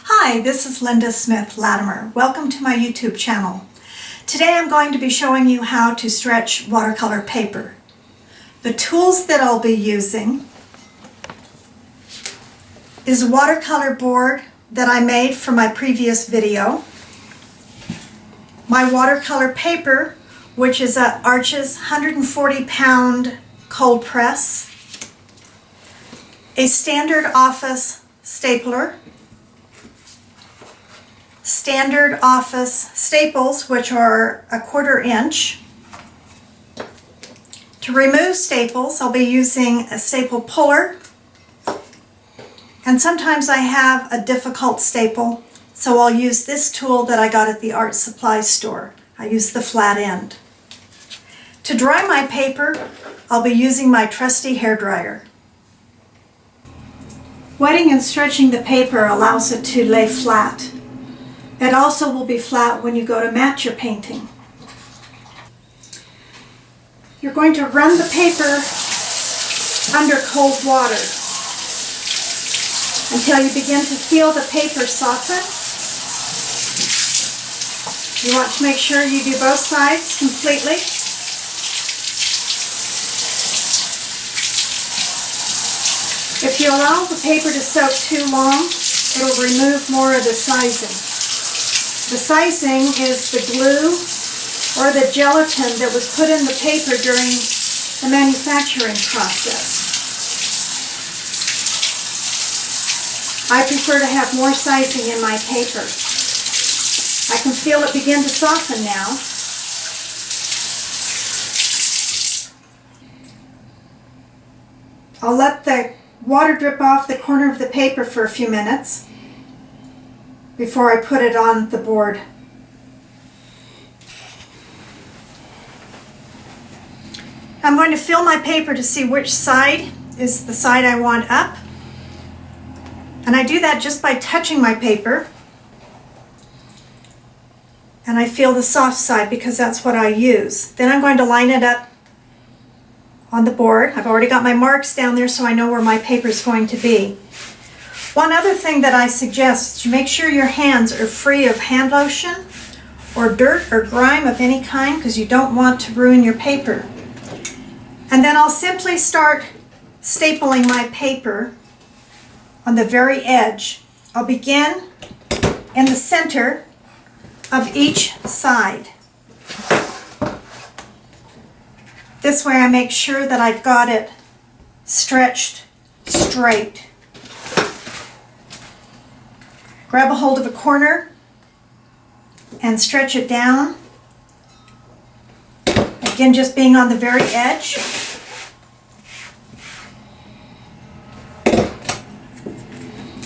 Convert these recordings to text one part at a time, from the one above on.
Hi, this is Linda Smith Latimer. Welcome to my YouTube channel. Today I'm going to be showing you how to stretch watercolor paper. The tools that I'll be using is a watercolor board that I made for my previous video, my watercolor paper, which is a Arches 140-pound cold press, a standard office stapler, standard office staples, which are 1/4 inch. To remove staples, I'll be using a staple puller, and sometimes I have a difficult staple, so I'll use this tool that I got at the art supply store. I use the flat end. To dry my paper, I'll be using my trusty hairdryer. Wetting and stretching the paper allows it to lay flat. It also will be flat when you go to mat your painting. You're going to run the paper under cold water until you begin to feel the paper soften. You want to make sure you do both sides completely. If you allow the paper to soak too long, it'll remove more of the sizing. The sizing is the glue or the gelatin that was put in the paper during the manufacturing process. I prefer to have more sizing in my paper. I can feel it begin to soften now. I'll let the water drip off the corner of the paper for a few minutes before I put it on the board. I'm going to feel my paper to see which side is the side I want up. And I do that just by touching my paper. And I feel the soft side because that's what I use. Then I'm going to line it up on the board. I've already got my marks down there so I know where my paper is going to be. One other thing that I suggest is to make sure your hands are free of hand lotion or dirt or grime of any kind, because you don't want to ruin your paper. And then I'll simply start stapling my paper on the very edge. I'll begin in the center of each side. This way I make sure that I've got it stretched straight. Grab a hold of a corner and stretch it down. Again, just being on the very edge.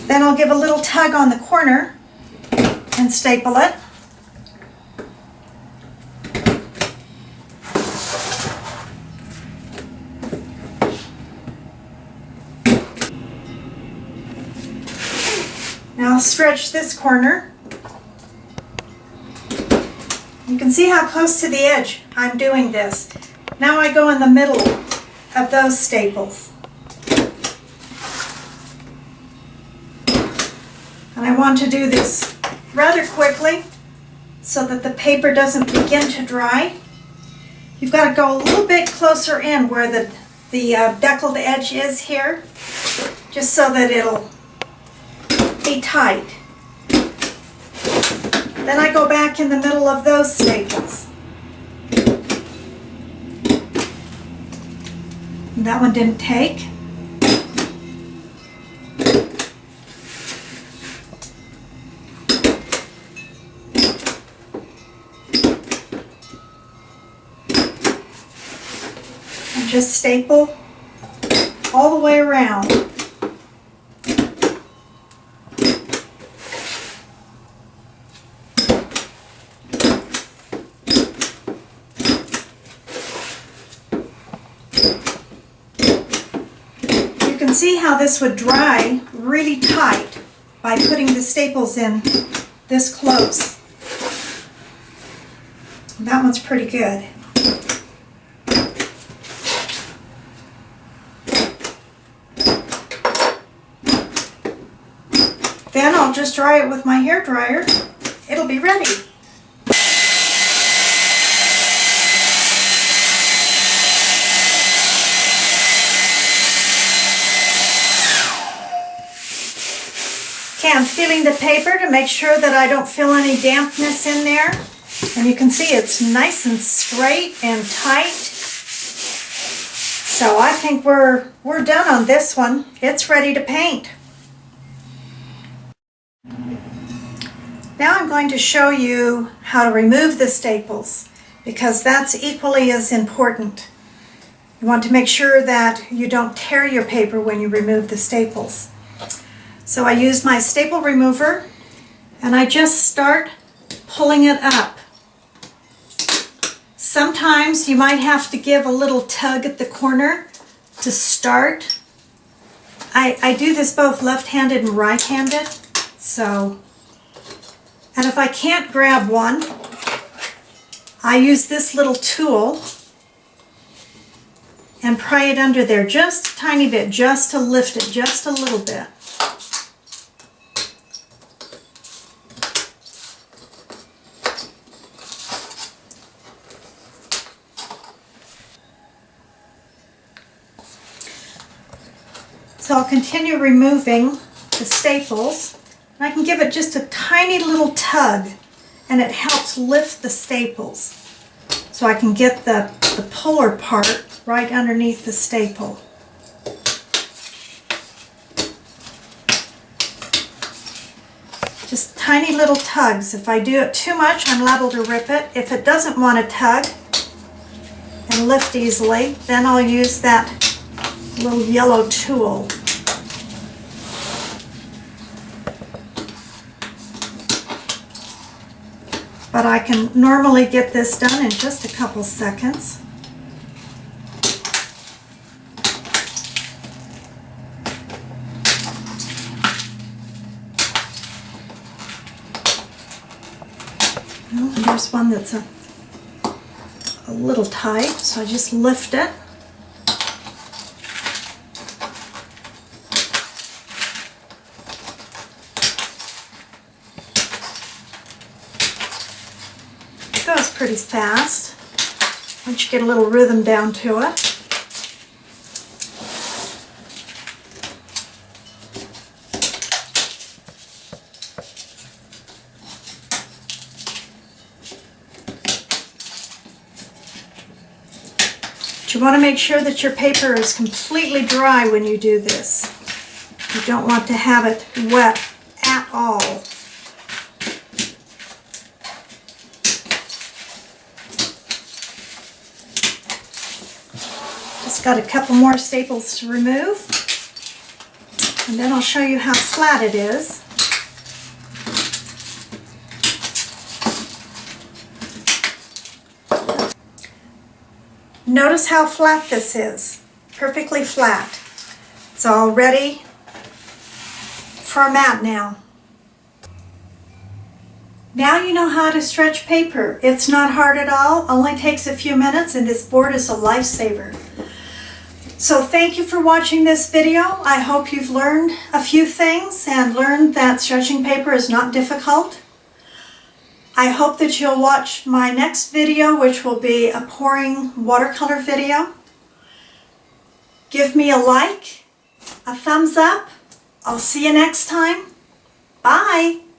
Then I'll give a little tug on the corner and staple it. Now I'll stretch this corner. You can see how close to the edge I'm doing this. Now I go in the middle of those staples. And I want to do this rather quickly so that the paper doesn't begin to dry. You've got to go a little bit closer in where the deckled edge is here, just so that it'll be tight. Then I go back in the middle of those staples. And that one didn't take. And just staple all the way around. You can see how this would dry really tight by putting the staples in this close. That one's pretty good. Then I'll just dry it with my hair dryer. It'll be ready. Okay, I'm feeling the paper to make sure that I don't feel any dampness in there. And you can see it's nice and straight and tight. So I think we're done on this one. It's ready to paint. Now I'm going to show you how to remove the staples, because that's equally as important. You want to make sure that you don't tear your paper when you remove the staples. So I use my staple remover and I just start pulling it up. Sometimes you might have to give a little tug at the corner to start. I do this both left-handed and right-handed. And if I can't grab one, I use this little tool and pry it under there just a tiny bit, just to lift it just a little bit. So I'll continue removing the staples. And I can give it just a tiny little tug, and it helps lift the staples. So I can get the puller part right underneath the staple. Just tiny little tugs. If I do it too much, I'm liable to rip it. If it doesn't want to tug and lift easily, then I'll use that little yellow tool. But I can normally get this done in just a couple seconds. Well, here's one that's a little tight, so I just lift it. Goes pretty fast once you get a little rhythm down to it. But you want to make sure that your paper is completely dry when you do this. You don't want to have it wet at all. Just got a couple more staples to remove, and then I'll show you how flat it is. Notice how flat this is, perfectly flat. It's all ready for a mat now. Now you know how to stretch paper. It's not hard at all, only takes a few minutes, and this board is a lifesaver. So thank you for watching this video. I hope you've learned a few things and learned that stretching paper is not difficult. I hope that you'll watch my next video, which will be a pouring watercolor video. Give me a like, a thumbs up. I'll see you next time. Bye.